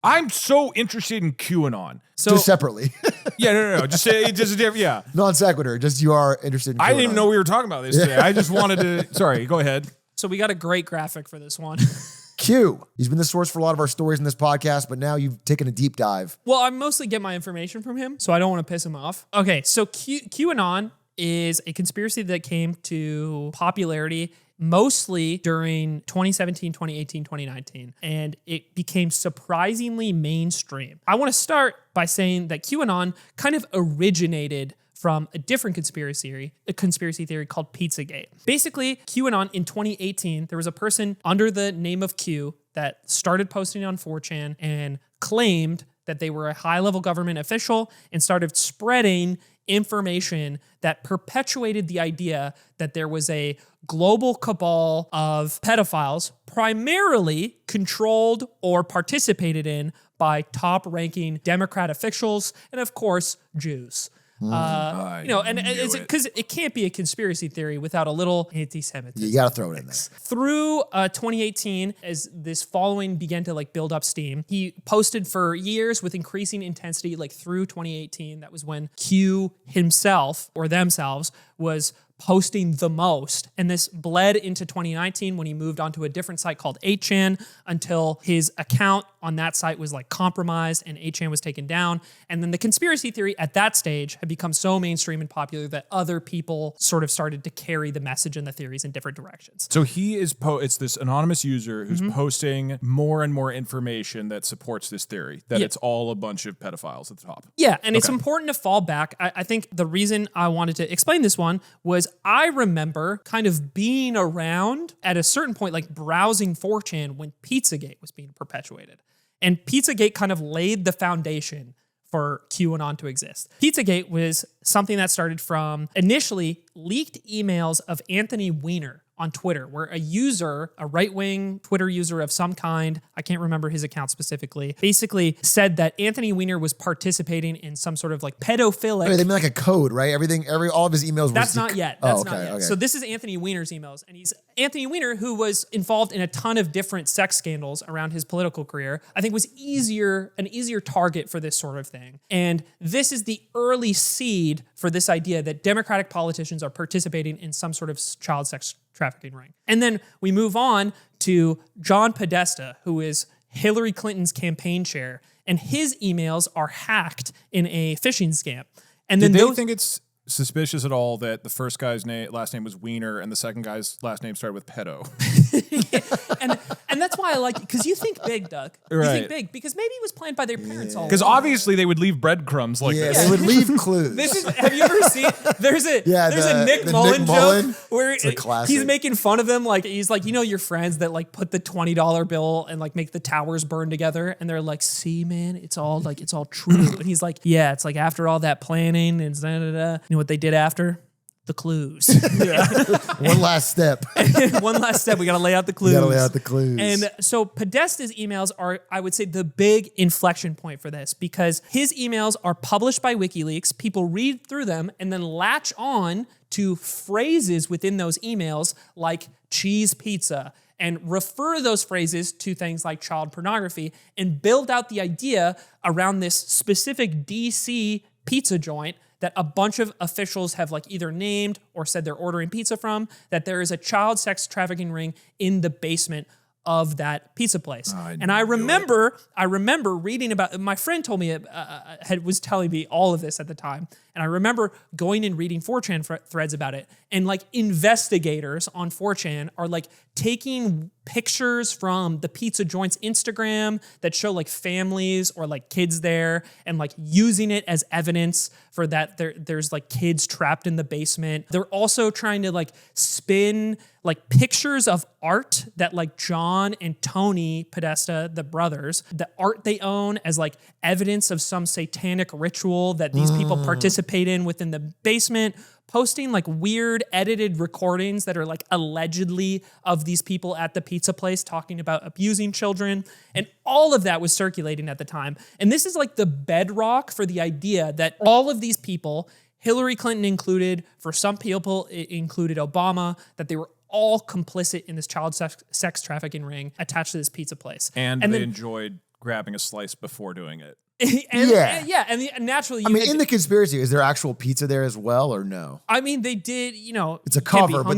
I'm so interested in QAnon. So just separately. Yeah, no. Just a different, yeah. Non sequitur. Just you are interested in QAnon. I didn't even know we were talking about this today. I just wanted to, sorry, go ahead. So we got a great graphic for this one. Q. He's been the source for a lot of our stories in this podcast, but now you've taken a deep dive. Well, I mostly get my information from him, so I don't want to piss him off. Okay, so QAnon is a conspiracy that came to popularity mostly during 2017, 2018, 2019, and it became surprisingly mainstream. I want to start by saying that QAnon kind of originated from a different conspiracy theory called Pizzagate. Basically, QAnon in 2018, there was a person under the name of Q that started posting on 4chan and claimed that they were a high-level government official and started spreading information that perpetuated the idea that there was a global cabal of pedophiles, primarily controlled or participated in by top-ranking Democrat officials and, of course, Jews. And it's because it can't be a conspiracy theory without a little anti-Semitism. You got to throw it in there. Through 2018, as this following began to build up steam, he posted for years with increasing intensity, through 2018. That was when Q himself or themselves was posting the most. And this bled into 2019 when he moved on to a different site called 8chan until his account on that site was compromised and 8chan was taken down. And then the conspiracy theory at that stage had become so mainstream and popular that other people sort of started to carry the message and the theories in different directions. So he is, it's this anonymous user who's posting more and more information that supports this theory, that it's all a bunch of pedophiles at the top. Yeah, and it's important to fall back. I think the reason I wanted to explain this one was I remember kind of being around at a certain point, browsing 4chan when Pizzagate was being perpetuated. And Pizzagate kind of laid the foundation for QAnon to exist. Pizzagate was something that started from initially leaked emails of Anthony Weiner on Twitter, where a user, a right-wing Twitter user of some kind, I can't remember his account specifically, basically said that Anthony Weiner was participating in some sort of pedophilic... They mean a code, right? All of his emails... That's not yet. That's not yet. Okay. So this is Anthony Weiner's emails, and he's Anthony Weiner, who was involved in a ton of different sex scandals around his political career, I think was an easier target for this sort of thing. And this is the early seed for this idea that Democratic politicians are participating in some sort of child sex trafficking ring. And then we move on to John Podesta, who is Hillary Clinton's campaign chair, and his emails are hacked in a phishing scam. And then Did they think it's suspicious at all that the first guy's last name was Wiener and the second guy's last name started with pedo? and that's why I like it, because you think big, Doug. You think big, because maybe it was planned by their parents all along. Because obviously they would leave breadcrumbs like this. They would leave clues. Have you ever seen, there's a Nick Mullen joke where he's making fun of them, he's your friends that Mm-hmm. put the $20 bill and make the towers burn together, and they're like, see man, it's all true. And he's like, yeah, it's after all that planning and da-da-da. You know what they did after? The clues. One last step. One last step. We got to lay out the clues. And so Podesta's emails are, I would say, the big inflection point for this, because his emails are published by WikiLeaks. People read through them and then latch on to phrases within those emails like cheese pizza and refer those phrases to things like child pornography and build out the idea around this specific DC pizza joint that a bunch of officials have either named or said they're ordering pizza from, that there is a child sex trafficking ring in the basement of that pizza place. I remember reading about, my friend told me, was telling me all of this at the time. And I remember going and reading 4chan threads about it. And investigators on 4chan are taking pictures from the pizza joint's Instagram that show families or kids there and using it as evidence for that there's kids trapped in the basement. They're also trying to spin pictures of art that John and Tony Podesta, the brothers, the art they own as evidence of some satanic ritual that these people participate in within the basement, posting weird edited recordings that are allegedly of these people at the pizza place talking about abusing children. And all of that was circulating at the time. And this is the bedrock for the idea that all of these people, Hillary Clinton included, for some people it included Obama, that they were all complicit in this child sex trafficking ring attached to this pizza place. And they enjoyed grabbing a slice before doing it. And naturally, in the conspiracy, is there actual pizza there as well, or no? I mean, they did. It's a cover, but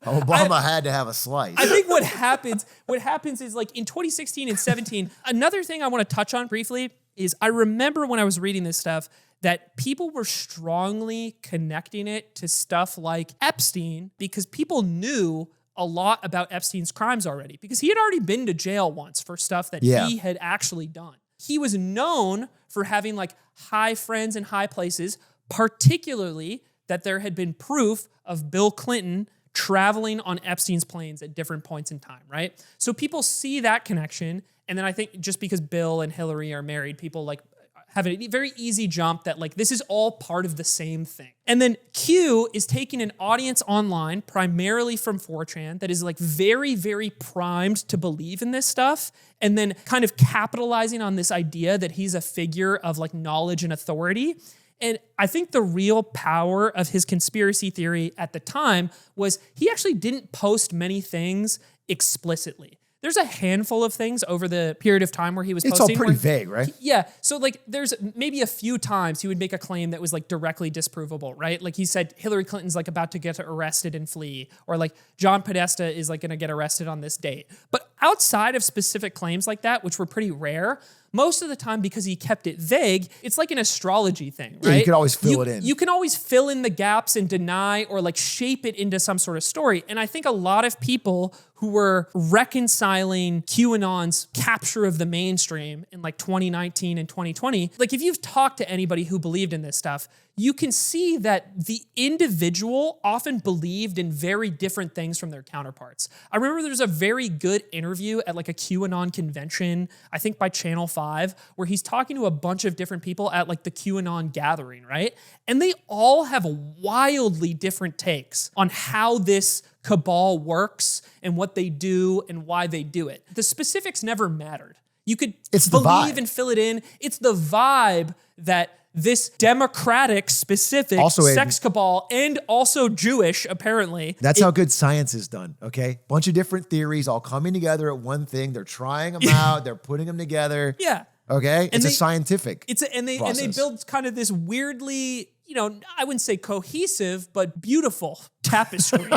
Obama had to have a slice. I think what happens is like in 2016 and 17. Another thing I want to touch on briefly is I remember when I was reading this stuff that people were strongly connecting it to stuff like Epstein because people knew a lot about Epstein's crimes already because he had already been to jail once for stuff that he had actually done. He was known for having like high friends in high places, particularly that there had been proof of Bill Clinton traveling on Epstein's planes at different points in time, right? So people see that connection. And then I think just because Bill and Hillary are married, people like have a very easy jump that like this is all part of the same thing. And then Q is taking an audience online, primarily from 4chan, that is like very, very primed to believe in this stuff, and then kind of capitalizing on this idea that he's a figure of like knowledge and authority. And I think the real power of his conspiracy theory at the time was he actually didn't post many things explicitly. There's a handful of things over the period of time where he was posting. It's all pretty vague, right? Yeah. So like there's maybe a few times he would make a claim that was like directly disprovable, right? Like he said Hillary Clinton's like about to get arrested and flee, or like John Podesta is like going to get arrested on this date. But outside of specific claims like that, which were pretty rare, most of the time, because he kept it vague, it's like an astrology thing, right? Yeah, you can always fill it in. You can always fill in the gaps and deny or like shape it into some sort of story. And I think a lot of people who were reconciling QAnon's capture of the mainstream in like 2019 and 2020, like if you've talked to anybody who believed in this stuff, you can see that the individual often believed in very different things from their counterparts. I remember there's a very good interview at like a QAnon convention, I think by Channel 5, where he's talking to a bunch of different people at like the QAnon gathering, right? And they all have wildly different takes on how this cabal works and what they do and why they do it. The specifics never mattered. You could believe and fill it in. It's the vibe that this democratic specific also sex cabal and also Jewish, apparently. That's how good science is done, okay? Bunch of different theories all coming together at one thing. They're trying them out. They're putting them together. Yeah. Okay? It's a scientific and they build kind of this weirdly, I wouldn't say cohesive, but beautiful tapestry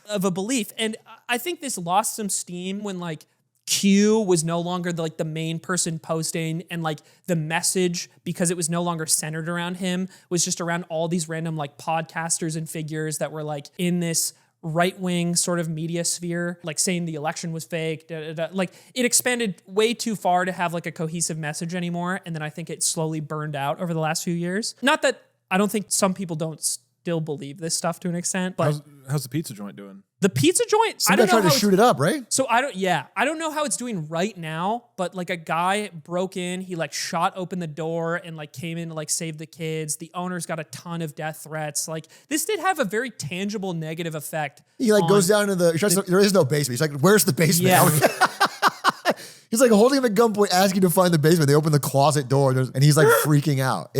of a belief. And I think this lost some steam when like Q was no longer the main person posting, and like the message, because it was no longer centered around him, was just around all these random like podcasters and figures that were like in this right-wing sort of media sphere, like saying the election was fake. Like it expanded way too far to have like a cohesive message anymore. And then I think it slowly burned out over the last few years. Not that I don't think some people don't still believe this stuff to an extent, but how's the pizza joint doing? The pizza joint, I don't know. Tried to shoot it up, right? So I don't know how it's doing right now, but like a guy broke in, he like shot open the door and like came in to like save the kids. The owner's got a ton of death threats. Like this did have a very tangible negative effect. He like goes down to there is no basement. He's like, where's the basement? Yeah. He's like holding him at gunpoint, asking to find the basement. They open the closet door and he's like freaking out.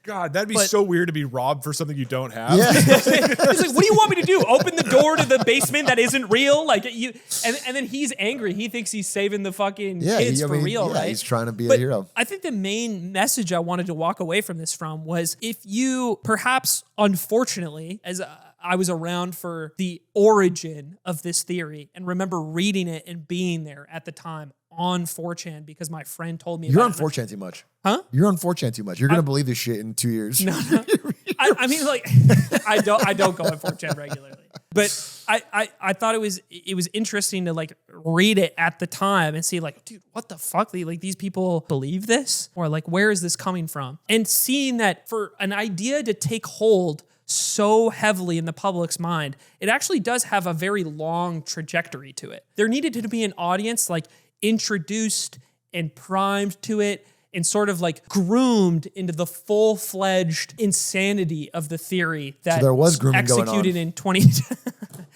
God, that'd be so weird to be robbed for something you don't have. Yeah. He's like, what do you want me to do? Open the door to the basement that isn't real? Like you, and then he's angry. He thinks he's saving the fucking kids for real, right? He's trying to be a hero. I think the main message I wanted to walk away from this from was if you perhaps, unfortunately, as I was around for the origin of this theory and remember reading it and being there at the time on 4chan because my friend told me You're on 4chan too much. Huh? You're on 4chan too much. You're going to believe this shit in 2 years. No. I mean, like, I don't go on 4chan regularly. But I thought it was interesting to like read it at the time and see like, dude, what the fuck? Like these people believe this? Or like, where is this coming from? And seeing that for an idea to take hold so heavily in the public's mind, it actually does have a very long trajectory to it. There needed to be an audience like introduced and primed to it and sort of like groomed into the full-fledged insanity of the theory that there was grooming executed going on. In 20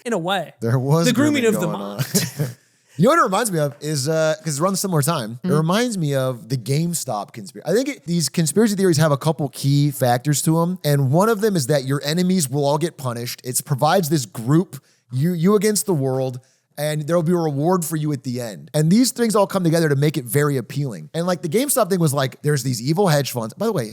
in a way. There was the grooming of the going mind. You know what it reminds me of is, because it's around a similar time, it reminds me of the GameStop conspiracy. I think these conspiracy theories have a couple key factors to them. And one of them is that your enemies will all get punished. It provides this group, you against the world. and there will be a reward for you at the end. And these things all come together to make it very appealing. And like the GameStop thing was like, there's these evil hedge funds. By the way,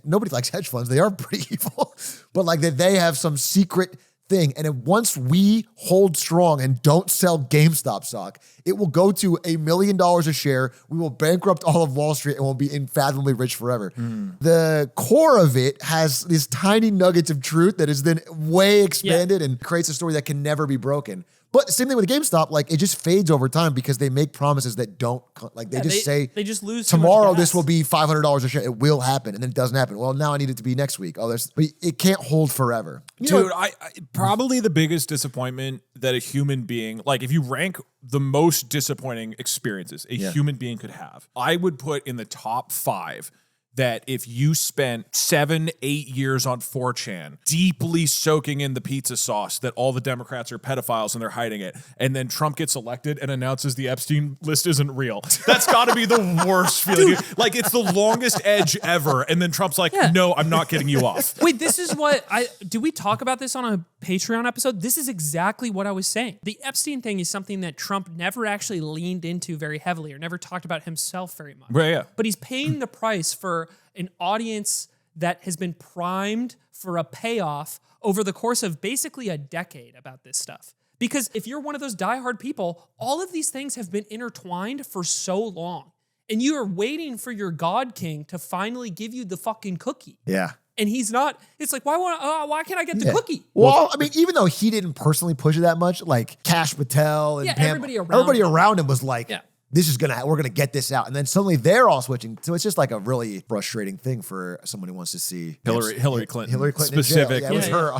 nobody likes hedge funds. They are pretty evil, but like that they have some secret thing. And if once we hold strong and don't sell GameStop stock, it will go to $1 million a share. We will bankrupt all of Wall Street and we'll be unfathomably rich forever. The core of it has these tiny nuggets of truth that is then way expanded and creates a story that can never be broken. But same thing with GameStop, like it just fades over time because they make promises that don't, like they just say, they just lose tomorrow this will be $500 a share. It will happen. And then it doesn't happen. Well, now I need it to be next week. Oh, but it can't hold forever. Dude, I probably the biggest disappointment that a human being, like if you rank the most disappointing experiences a human being could have, I would put in the top 5 that if you spent 7-8 years on 4chan deeply soaking in the pizza sauce that all the Democrats are pedophiles and they're hiding it, and then Trump gets elected and announces the Epstein list isn't real, that's got to be the worst feeling. Like it's the longest edge ever, and then Trump's like, no, I'm not getting you off. Wait, this is what did we talk about this on a Patreon episode? This is exactly what I was saying. The Epstein thing is something that Trump never actually leaned into very heavily or never talked about himself very much. Right, yeah. But he's paying the price for an audience that has been primed for a payoff over the course of basically a decade about this stuff. Because if you're one of those diehard people, all of these things have been intertwined for so long. And you are waiting for your God King to finally give you the fucking cookie. Yeah. And he's not, it's like, why can't I get the cookie? Well, I mean, even though he didn't personally push it that much, like Kash Patel and Pam, everybody around him was like, this is we're gonna get this out. And then suddenly they're all switching. So it's just like a really frustrating thing for someone who wants to see Hillary Clinton specific. Yeah, it was her.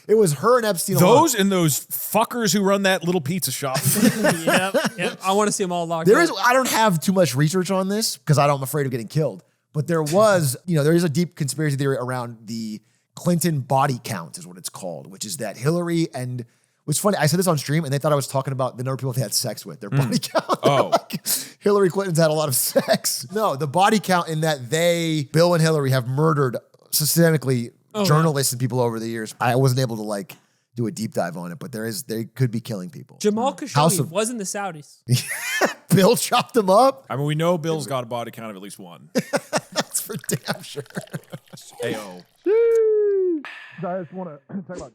It was her and Epstein. Those and those fuckers who run that little pizza shop. Yep. I want to see them all locked up. I don't have too much research on this because I'm afraid of getting killed. But there was, there is a deep conspiracy theory around the Clinton body count is what it's called, which is that Hillary and what's funny, I said this on stream and they thought I was talking about the number of people they had sex with, their body count. Like, Hillary Clinton's had a lot of sex. No, the body count in that Bill and Hillary have murdered systemically journalists and people over the years. I wasn't able to do a deep dive on it, but they could be killing people. Jamal Khashoggi was in the Saudis. Bill chopped them up. I mean, we know Bill's got a body count of at least one. That's for damn sure. Ayo. I just want to talk about